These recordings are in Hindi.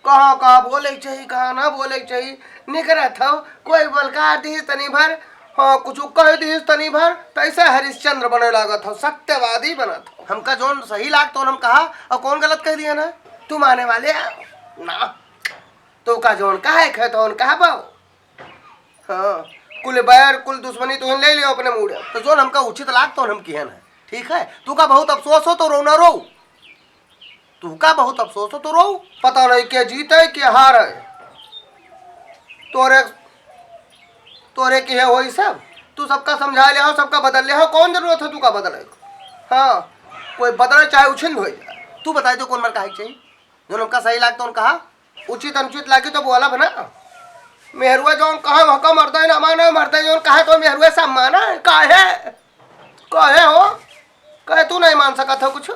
कहाँ कहाँ बोले चाहिए कहाँ ना बोले चाहिए निकरत हो कोई बलका दी तनी भर हाँ कुछ कह दी तनी भर तो ऐसा हरिश्चंद्र बने लागत हो सत्यवादी बनत हो हमका जोन सही लाग तो हम कहा और कौन गलत कह दिया ना तुम आने वाले ना तो का जोन कहा है तो कहा पाओ हाँ कुल बैर कुल दुश्मनी तुम ले लियो अपने मूड तो जोन हमका उचित लाग तो हम किया ना ठीक है तू का बहुत अफसोस हो तो रो ना रो तू का बहुत अफसोस हो तो रो पता नहीं क्या जीत है क्या हार है तोरे तोरे की है वही सब तू सबका समझा ले सबका बदल ले कौन जरूरत है तू का बदले हाँ कोई बदले चाहे उछिंद हो जाए तू बताए तो कौन मर कहा चाहिए जो उनका सही लागता उन कहा उचित अनुचित लागे तो बोला बना मेहरुआ जो कहा वहाँ मरता है ना माना मरता है जो कहा तो मेहरुआ सब माना कहे हो कहे तू नहीं मान सका था कुछ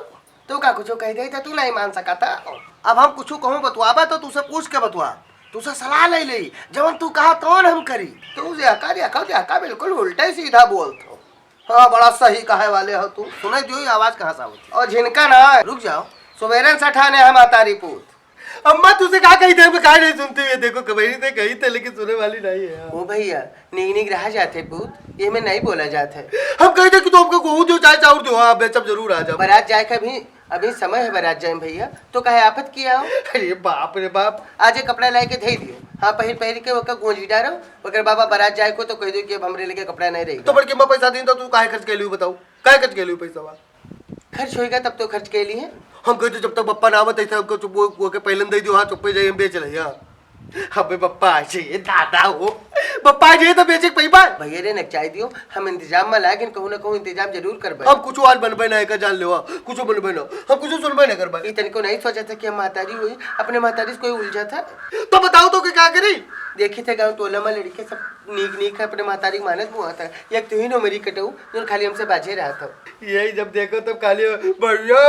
तू का कुछ कह दे तू नहीं मान सका था अब हम कुछ कहूँ बतवाबा तो तुझसे पूछ के बतवा तुझसे सलाह ले ली जब तू कहा कौन हम करी तू का बिल्कुल उल्टा ही सीधा बोलते हाँ बड़ा सही कहे वाले हो तू सुने जो आवाज कहाँ से होती और जिनका ना रुक जाओ सुबेरन सठाने हम तारी पूत अम्मा तुझे कहा कही थे कहा नहीं सुनती है देखो कबीरी से कही थे लेकिन सुनने वाली नहीं है ओ भैया निग रह जाते पूत ये में नहीं बोला जाता हम कही थे कि तो हमको गोहू दो चाय चाउर दो हाँ सब जरूर आ जाओ बारात जाए का भी अभी समय है बारात जाए भैया तो कहे आफत किया हो अरे बाप रे बाप आज कपड़ा ला के दे दियो हाँ पहिर के वकर गूंजी डारो वकर बाबा बारात जाए को तो कह दो कि अब हमरे लेके कपड़ा नहीं रहेगा तो बड़के मैं पैसा दिन तो तू काहे खर्च के लिए बताओ काहे खर्च के लिए पैसा खर्च होएगा तब तो खर्च के लिए हम कहते जब तक पप्पा ना आवत ऐसे हमको चुप वो के पहले दे दियो हाँ चुप्पे जाइए हम बेच रहे हैं अबे पप्पा चाहिए दादा हो पप्पा चाहिए तो बेचे पैसा भैया रे नचाई दियो हम इंतजाम में लागिन कहूं ना कहूं इंतजाम जरूर करबे हम कुछ आज बनबे ना का जान लेवा कुछ बनबे ना हम कुछ सुनबे ना करबे इतने को नहीं सोचा था कि हम मातारी हुई अपने मातारी से कोई उलझा था तो बताओ तो क्या करी देखी थे गाँव टोला में लड़के सब नीक है अपने मातारी मानस मुआ था एक तू ही नो मेरी कटऊ जो खाली हमसे बाजे रहा था यही जब देखो तब खाली भैया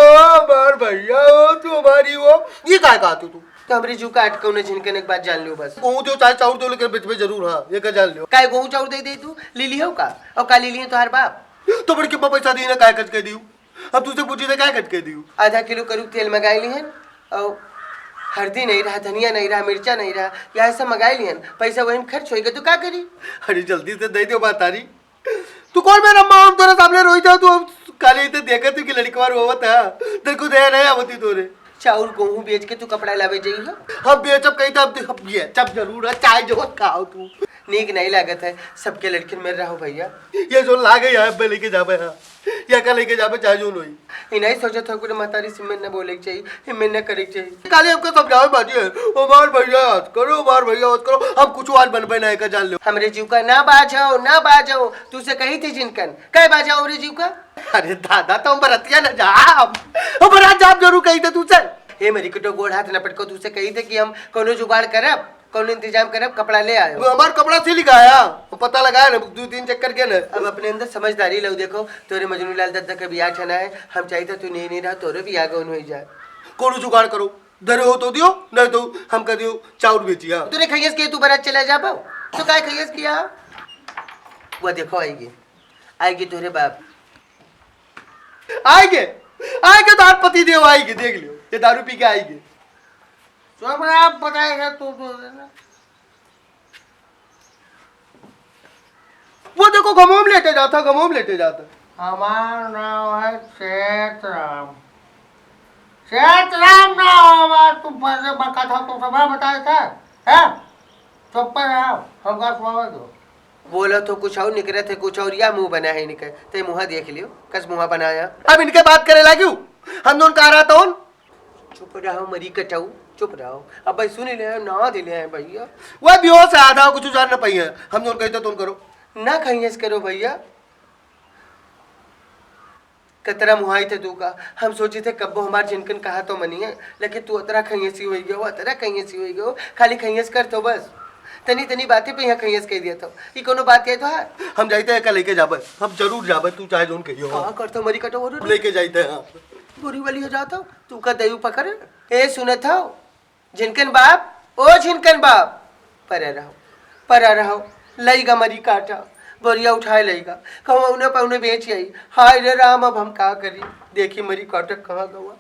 बार भैया तू हमारी वो ये काय कहा तू तो हमारी जू का अटको ने जिनकन एक बात जान लियो बस गेहूं दो चाय चाउर दो लेकर बीच में जरूर हाँ ये का जान लियो काय गेहूं चाउर दे तू ले लियो का और का ले लिए तो हर बाप तो बड़ के पैसा दी ना काय कट के दियो अब तुझसे पूछी थे काय कट के दियो आधा किलो करू तेल मंगाई लिहन और हल्दी नहीं रहा धनिया नहीं रहा मिर्चा नहीं रहा यहाँ सब मंगाई लिहन पैसा वही खर्च होएगा तो क्या करी अरे जल्दी से दे दो बात तारी तू कौन मेरा अम्मा हम तेरे सामने रोई था तू काले इतने देखा तू कि लड़की वार हुआ था तेरे को दया नहीं आवती तोरे चाउर गेहूं बेच के तू कपड़ा लावे जाइए हम बेचब कही था अब ये सब जरूर है चाय जो खाओ तू नीक नहीं लागत है सबके लड़के में रहो भैया ये जो लागे यहाँ पे लेके जाबे हाँ या का लेके जाबे चाहे जो लोई ये नहीं सोचा था कि मातारी से मैं न बोले चाहिए मैं न करे चाहिए काले हमको समझावे बाजी है ओ मार भैया करो मार भैया करो हम कुछ और बनबे ना का जान लो हमरे जीव का ना बाजाओ तू से कही थी जिनकन कह बाजाओ हमरे जीव का अरे दादा तो बरतिया न जाम हम बरात जाम जरूर कही थे तुझसे हे मेरी कटो गोड़ हाथ लपट को तुझसे कही थे कि हम कोनो जुगाड़ करब कौन इंतजाम करब कपड़ा ले आयो हमार कपड़ा से लिखाया पता लगाया ना 2-3 चक्कर के ना अब अपने अंदर समझदारी लो देखो तोरे मजनू लाल दद्दा का बियाह छना है हम चाहिए तू नहीं रहा तोरे बियाह गौन हो जाए कोनो जुगाड़ करो धरे हो तो दियो नहीं तो हम कर दियो चाउर बेचिया तूने खैयस के तू बारात चला जा पाओ तो काय खैयस किया वो देखो आएगी तोरे बाप आएंगे तो आप पति देव आएगी देख लियो ये दारू पी के आएगी आप बताएगा तू वो देखो गमोम लेटे जाता हमारा नाम है चेतराम नाम है तुम पहले बका था तो सब बताया था है चुप पर रहो हमका सुना दो बोलो तो कुछ और निकले थे कुछ और या मुंह बना है निकले ते मुंह देख लियो कस मुंह बनाया अब इनके बात करे लगी हम दोनों कह रहा था चुप रहो मरी कटाऊ चुप रहो अब भाई सुन ले ना दिले हैं भैया वह बेहोश से आधा कुछ जान न पाई है हम दोनों कहते तुम करो ना खैयस करो भैया कतरा मुहाई थे तू का हम सोचे थे कब्बो हमार जिनकन कहा तो मनी है लेकिन तू अतरा खैयसी हो गयो खाली खैयस कर तो बस तनी बातें पे यहाँ खैयस कह दिया था ये कोनो बात कह तो है हम जाते हैं लेके जाबे हम जरूर जाबे तू चाहे जोन कहियो हां कर तो मरी कटो लेके जाते हैं बुरी वाली हो जाता तू का दयु पकड़ ए सुने था जिनकन बाप परा रहो लईगा मरी काटा बोरिया उठाए लईगा कहूँ उन्हें पौने बेच आई हाय रे राम अब हम का करी देखी मरी काटक कहाँ गवा